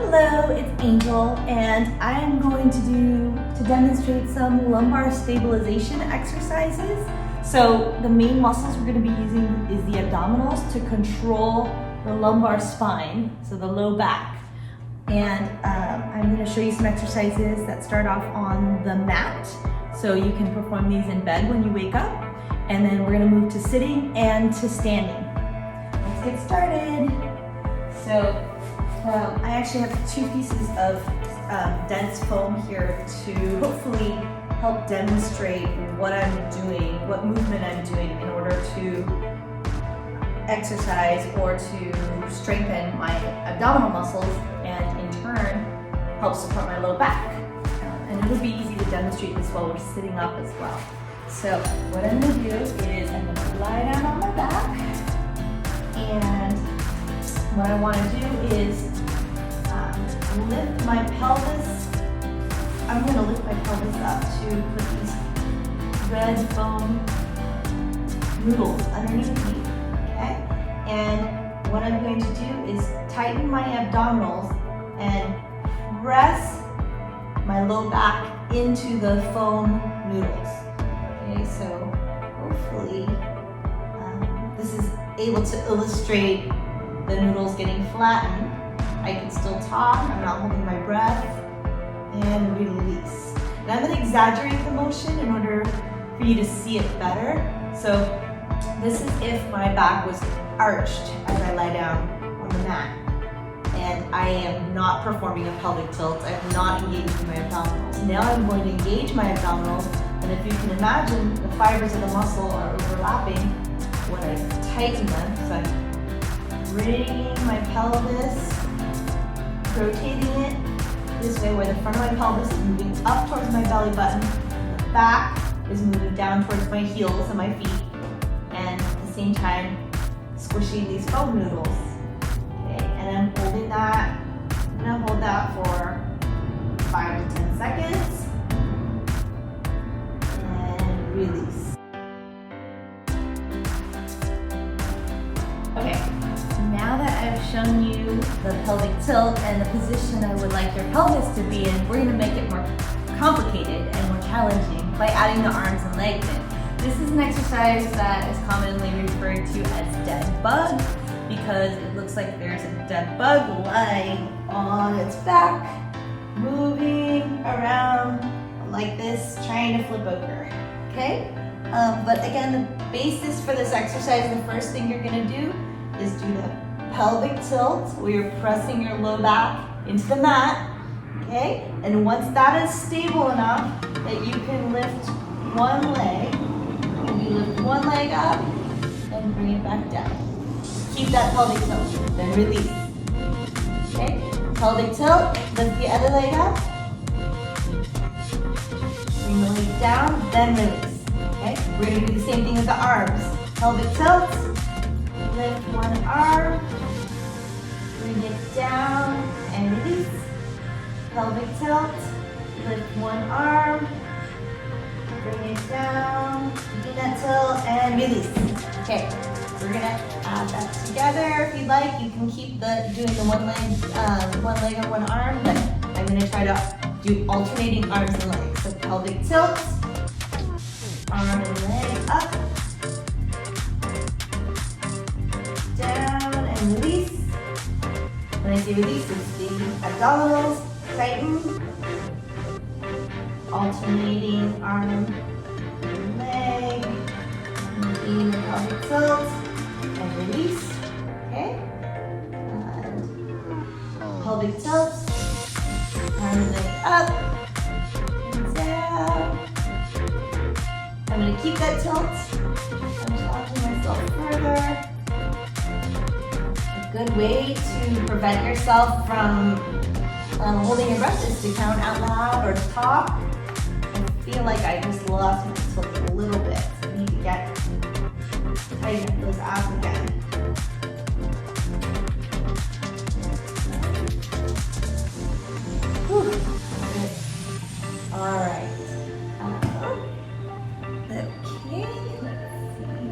Hello, it's Angel, and I am going to demonstrate some lumbar stabilization exercises. So the main muscles we're going to be using is the abdominals to control the lumbar spine, so the low back. And I'm going to show you some exercises that start off on the mat, so you can perform these in bed when you wake up. And then we're going to move to sitting and to standing. Let's get started. So I actually have 2 pieces of dense foam here to hopefully help demonstrate what I'm doing, what movement I'm doing in order to exercise or to strengthen my abdominal muscles and in turn help support my low back. And it'll be easy to demonstrate this while we're sitting up as well. So what I'm going to do is I'm going to lie down on my back, and what I want to do is lift my pelvis. I'm going to lift my pelvis up to put these red foam noodles underneath me, okay? And what I'm going to do is tighten my abdominals and press my low back into the foam noodles. Okay, so hopefully this is able to illustrate the noodles getting flattened. I can still talk, I'm not holding my breath, and release. And I'm going to exaggerate the motion in order for you to see it better. So this is if my back was arched as I lie down on the mat. And I am not performing a pelvic tilt, I'm not engaging my abdominals. Now I'm going to engage my abdominals, and if you can imagine, the fibers of the muscle are overlapping when I tighten them. So I'm bringing my pelvis, rotating it this way where the front of my pelvis is moving up towards my belly button, the back is moving down towards my heels and my feet, and at the same time squishing these foam noodles. Okay, and I'm holding that. I'm going to hold that for 5 to 10 seconds and release. Okay. Now that I've shown you the pelvic tilt and the position I would like your pelvis to be in, we're going to make it more complicated and more challenging by adding the arms and legs in. This is an exercise that is commonly referred to as dead bug because it looks like there's a dead bug lying on its back, moving around like this, trying to flip over. Okay? But again, the basis for this exercise, the first thing you're going to do is do the pelvic tilt where you're pressing your low back into the mat, okay? And once that is stable enough that you can lift one leg, you lift one leg up and bring it back down. Keep that pelvic tilt, then release. Okay? Pelvic tilt, lift the other leg up, bring the leg down, then release. Okay? We're going to do the same thing with the arms. Pelvic tilt, lift one arm, bring it down and release. Pelvic tilt, lift one arm, bring it down, do that tilt and release. Okay, so we're gonna add that together. If you'd like, you can keep doing the one leg or one arm, but I'm gonna try to do alternating arms and legs. So pelvic tilt, arm and leg up, down and release. When I say release, it's the abdominals tighten, alternating arm and leg, making the pelvic tilt and release. Okay? And pelvic tilt, arm and leg up and down. I'm going to keep that tilt. I'm challenging myself further. Good way to prevent yourself from holding your breath is to count out loud or to talk. I feel like I just lost my tilt a little bit, so I need to tighten up those abs again. Whew. Good. All right. Okay, let's see.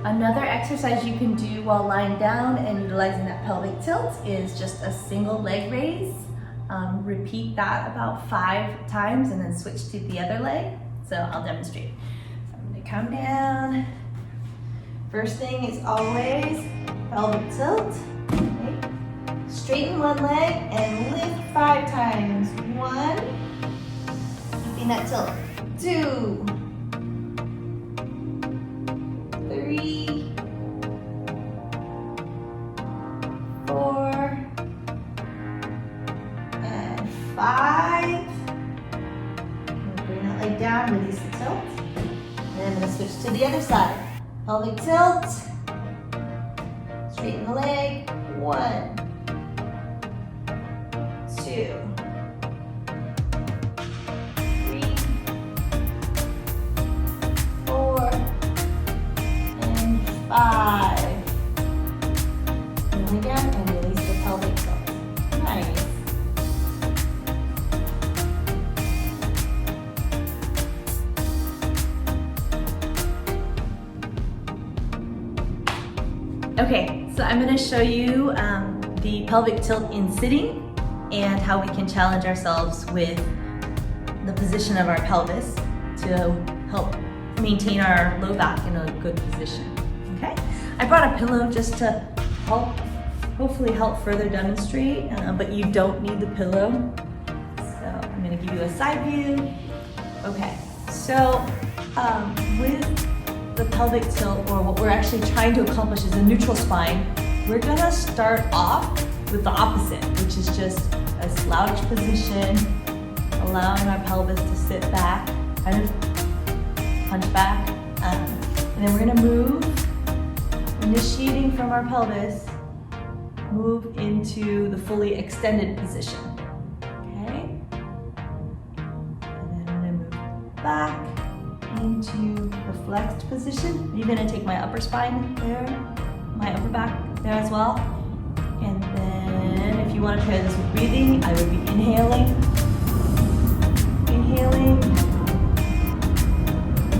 Another exercise you can do while lying down and utilizing that pelvic tilt is just a single leg raise. Repeat that about 5 times and then switch to the other leg. So I'll demonstrate. So I'm gonna come down. First thing is always pelvic tilt. Okay. Straighten one leg and lift 5 times. 1, keeping that tilt. 2, 3, 4, and 5. Bring that leg down, release the tilt. And then I'm going to switch to the other side. Pelvic tilt. Straighten the leg. 1, 2, 3, 4, and 5. And again, and release the pelvic tilt. Nice. Okay, so I'm going to show you the pelvic tilt in sitting and how we can challenge ourselves with the position of our pelvis to help maintain our low back in a good position. Okay, I brought a pillow just to hopefully help further demonstrate, but you don't need the pillow. So I'm going to give you a side view. Okay, so with the pelvic tilt, or what we're actually trying to accomplish, is a neutral spine. We're gonna start off with the opposite, which is just a slouch position, allowing our pelvis to sit back, kind of hunch back, and then we're gonna move, initiating from our pelvis, move into the fully extended position. Okay, and then I'm gonna move back into the flexed position. You're going to take my upper spine there, my upper back there as well. And then if you want to try this with breathing, I would be inhaling, and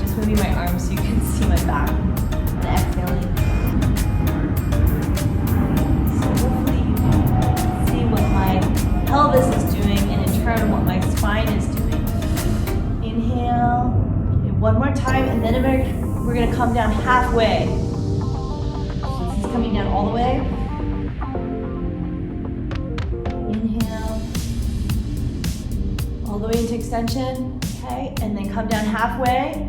just moving my arms so you can see my back, and exhaling. So hopefully you can see what my pelvis is doing, and in turn what my spine is doing. Inhale. One more time, and then we're going to come down halfway. So this is coming down all the way. Inhale. All the way into extension. Okay, and then come down halfway.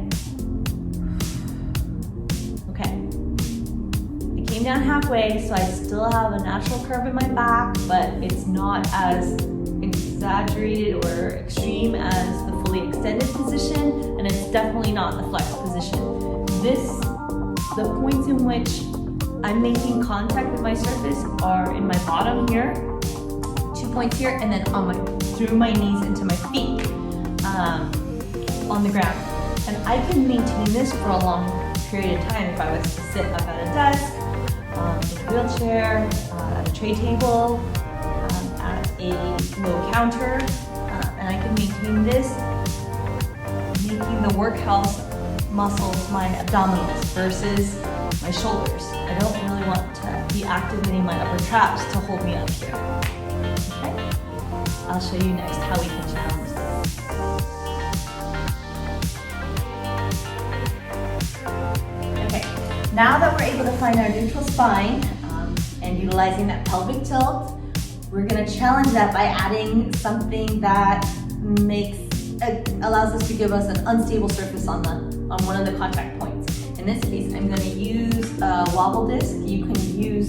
Okay. I came down halfway, so I still have a natural curve in my back, but it's not as exaggerated or extreme as the fully extended position, and it's definitely not the flexed position. The points in which I'm making contact with my surface are in my bottom here, 2 points here, and then through my knees into my feet on the ground. And I can maintain this for a long period of time if I was to sit up at a desk, in a wheelchair, at a tray table, at a low counter, and I can maintain this, making the workhouse muscles my abdominals versus my shoulders. I don't really want to be activating my upper traps to hold me up here. Okay? I'll show you next how we can challenge this. Okay, now that we're able to find our neutral spine and utilizing that pelvic tilt, we're going to challenge that by adding something that allows us to give us an unstable surface on one of the contact points. In this case, I'm going to use a wobble disc. You can use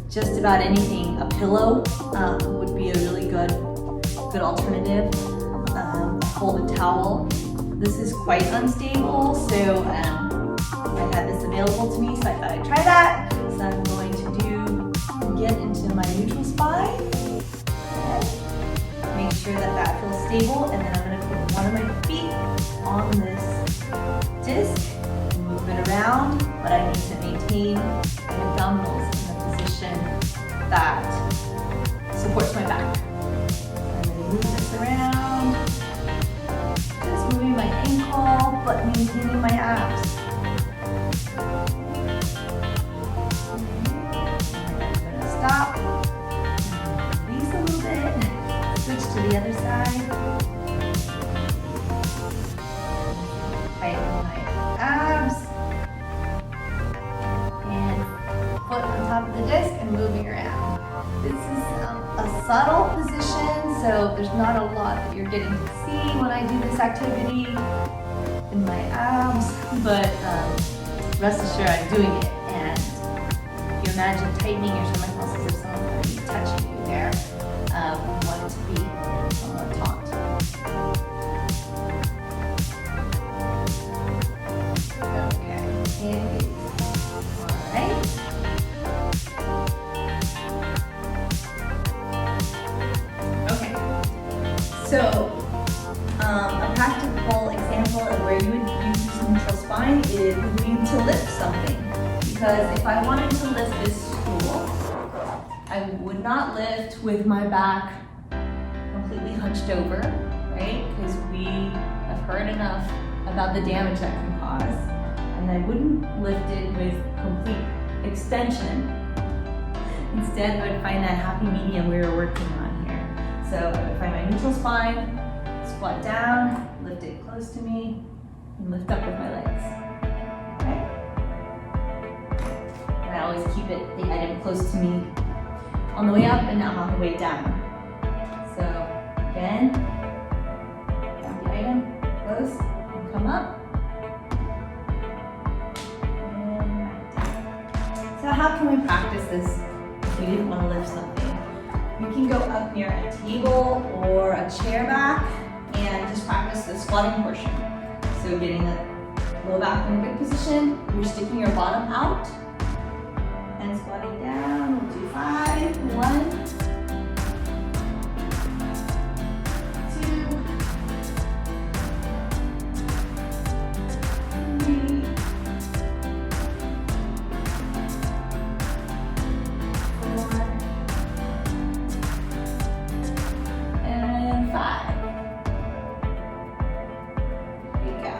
just about anything. A pillow would be a really good alternative. A folded towel. This is quite unstable, so I had this available to me, so I thought I'd try that. So I'm going to get into my neutral spine. Make sure that feels stable, and then I'm going to put one of my feet on this disc, move it around, but I need to maintain my abdominals in a position that supports my back. I'm going to move this around, just moving my ankle, but maintaining my abs. tighten my abs. And foot on top of the disc and moving around. This is a subtle position, so there's not a lot that you're getting to see when I do this activity in my abs, but rest assured I'm doing it. And if you imagine tightening your stomach muscles if someone's going to be touching you there, you want it to be somewhat taut. Okay, and all right. So, a practical example of where you would use neutral spine would be to lift something. Because if I wanted to lift this stool, I would not lift with my back completely hunched over, right? Because we have heard enough about the damage that can cause. And I wouldn't lift it with complete extension. Instead, I would find that happy medium we were working on here. So I would find my neutral spine, squat down, lift it close to me, and lift up with my legs. Okay? And I always keep the item close to me on the way up and not on the way down. So again, have the item close and come up. And back down. So how can we practice this if we didn't want to lift something? You can go up near a table or a chair back and just practice the squatting portion. So getting the low back in a good position, you're sticking your bottom out and squatting down. We'll do 5, 1, 2, 3, 4, and 5. There you go.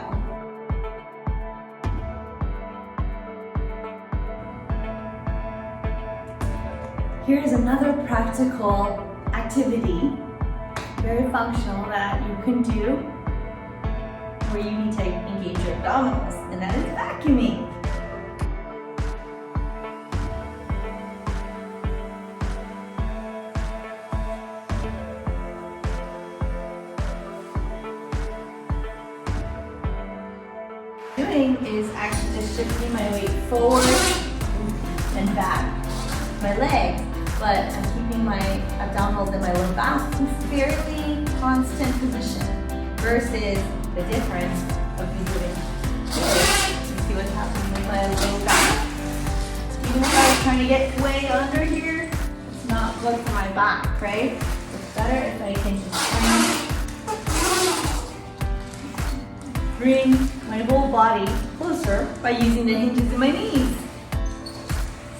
Here's another practical activity, very functional, that you can do where you need to engage your abdominals, and that is vacuuming. Doing is actually just shifting my weight forward and back, my legs, but I'm keeping my abdominals and my low back in fairly constant position versus the difference of me doing this. You see what's happening with my low back? Even if I was trying to get way under here, it's not good for my back, right? It's better if I can just bring my whole body closer by using the hinges in my knees.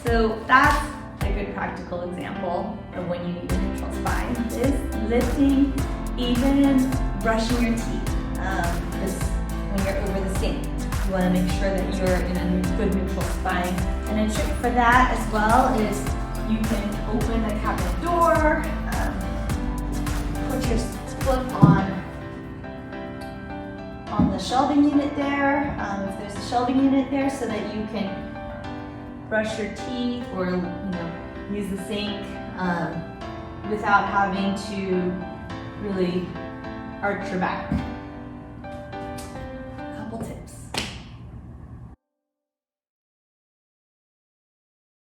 So that's a good practical example of when you need a neutral spine. Is lifting, even brushing your teeth. When you're over the sink, you want to make sure that you're in a good neutral spine. And a trick for that as well is you can open the cabinet door, put your foot on the shelving unit there, if there's a shelving unit there, so that you can brush your teeth or use the sink without having to really arch your back.